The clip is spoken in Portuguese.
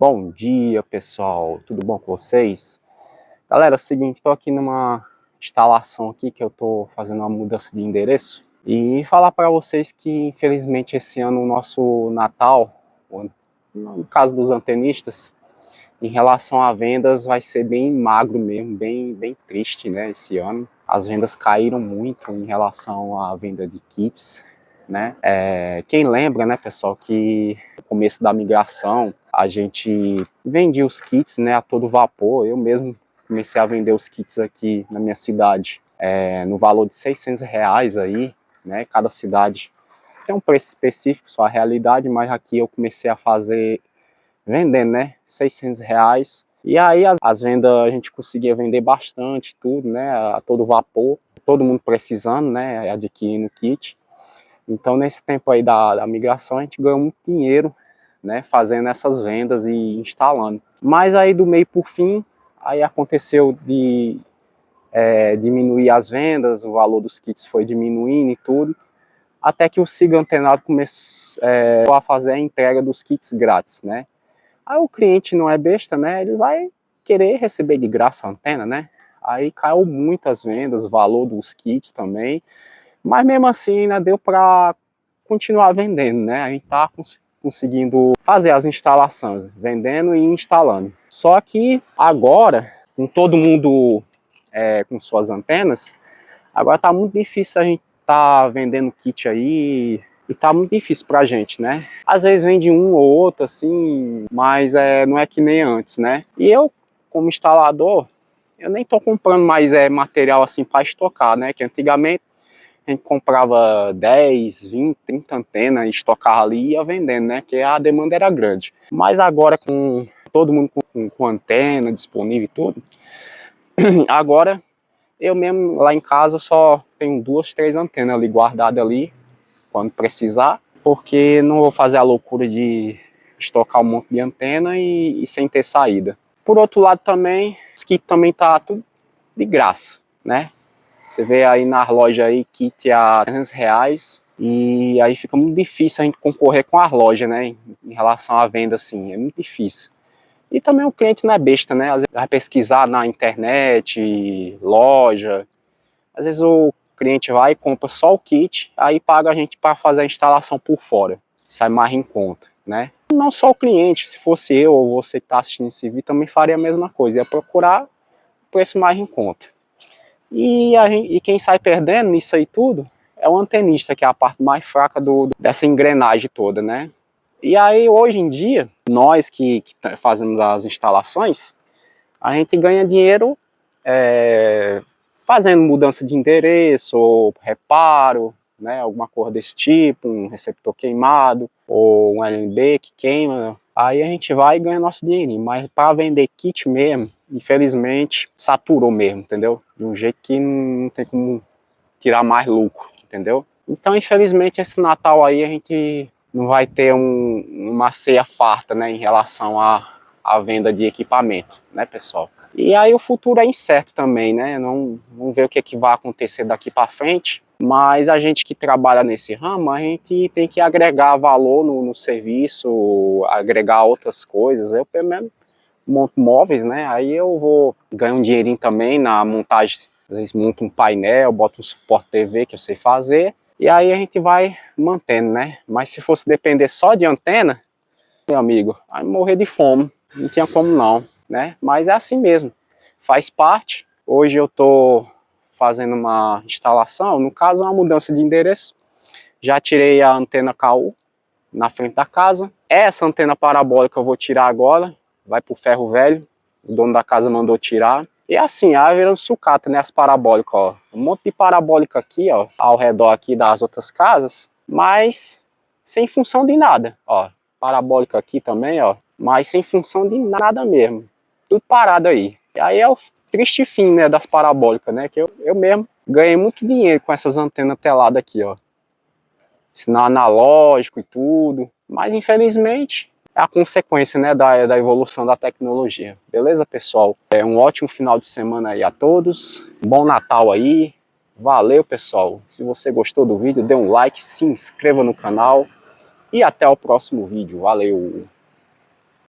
Bom dia, pessoal, tudo bom com vocês? Galera, é o seguinte, estou aqui numa instalação aqui que eu estou fazendo uma mudança de endereço e falar para vocês que infelizmente esse ano o nosso Natal, no caso dos antenistas, em relação a vendas vai ser bem magro mesmo, bem triste, né, esse ano. As vendas caíram muito em relação à venda de kits, né? Quem lembra, né, pessoal, que no começo da migração a gente vendia os kits, né, a todo vapor. Eu mesmo comecei a vender os kits aqui na minha cidade no valor de R$600 aí, né? Cada cidade tem um preço específico, sua realidade, mas aqui eu comecei a fazer vendendo, né, R$600. E aí as vendas a gente conseguia vender bastante, tudo, né, a todo vapor, todo mundo precisando, né, adquirindo kit. Então nesse tempo aí da migração a gente ganhou muito dinheiro, né, fazendo essas vendas e instalando. Mas aí do meio por fim, aí aconteceu de diminuir as vendas, o valor dos kits foi diminuindo e tudo, até que o Siga Antenado começou a fazer a entrega dos kits grátis, né. Aí o cliente não é besta, né, ele vai querer receber de graça a antena, né. Aí caiu muitas vendas, o valor dos kits também, mas mesmo assim ainda deu para continuar vendendo, né. A gente tá conseguindo fazer as instalações, vendendo e instalando. Só que agora, com todo mundo com suas antenas, agora tá muito difícil a gente tá vendendo kit aí, e tá muito difícil pra gente, né? Às vezes vende um ou outro, assim, mas não é que nem antes, né? E eu, como instalador, eu nem tô comprando mais material assim para estocar, né? Que antigamente a gente comprava 10, 20, 30 antenas e estocava ali e ia vendendo, né? Que a demanda era grande. Mas agora com todo mundo com antena disponível e tudo, agora eu mesmo lá em casa só tenho 2, 3 antenas ali guardadas ali, quando precisar, porque não vou fazer a loucura de estocar um monte de antena e sem ter saída. Por outro lado também, os kits também tá tudo de graça, né? Você vê aí nas lojas aí, kit a R$300, e aí fica muito difícil a gente concorrer com as lojas, né? Em relação à venda, assim, é muito difícil. E também o cliente não é besta, né? Às vezes vai pesquisar na internet, loja, às vezes o cliente vai e compra só o kit, aí paga a gente para fazer a instalação por fora, sai mais em conta, né? Não só o cliente, se fosse eu ou você que está assistindo esse vídeo, também faria a mesma coisa, ia procurar o preço mais em conta. E quem sai perdendo nisso aí tudo é o antenista, que é a parte mais fraca dessa engrenagem toda, né? E aí hoje em dia, nós que fazemos as instalações, a gente ganha dinheiro fazendo mudança de endereço, ou reparo, né, alguma coisa desse tipo, um receptor queimado, ou um LNB que queima, aí a gente vai e ganha nosso dinheirinho. Mas para vender kit mesmo, infelizmente, saturou mesmo, entendeu? De um jeito que não tem como tirar mais lucro, entendeu? Então, infelizmente, esse Natal aí a gente não vai ter uma ceia farta, né, em relação à venda de equipamento, né, pessoal? E aí o futuro é incerto também, né? Vamos ver o que vai acontecer daqui para frente. Mas a gente que trabalha nesse ramo, a gente tem que agregar valor no serviço, agregar outras coisas. Eu pelo menos monto móveis, né? Aí eu vou ganhar um dinheirinho também na montagem. Às vezes monto um painel, boto um suporte TV que eu sei fazer. E aí a gente vai mantendo, né? Mas se fosse depender só de antena, meu amigo, aí morrer de fome. Não tinha como não, né? Mas é assim mesmo, faz parte. Hoje eu tô fazendo uma instalação, no caso uma mudança de endereço. Já tirei a antena KU na frente da casa. Essa antena parabólica eu vou tirar agora, vai pro ferro velho. O dono da casa mandou tirar. E assim, aí virando sucata, né, as parabólicas, ó. Um monte de parabólica aqui, ó, ao redor aqui das outras casas, mas sem função de nada, ó. Parabólica aqui também, ó, mas sem função de nada mesmo. Tudo parado aí. E aí é o triste fim, né, das parabólicas, né, que eu mesmo ganhei muito dinheiro com essas antenas teladas aqui, ó. Sinal analógico e tudo, mas infelizmente é a consequência, né, da evolução da tecnologia. Beleza, pessoal? Um ótimo final de semana aí a todos. Bom Natal aí. Valeu, pessoal. Se você gostou do vídeo, dê um like, se inscreva no canal e até o próximo vídeo. Valeu!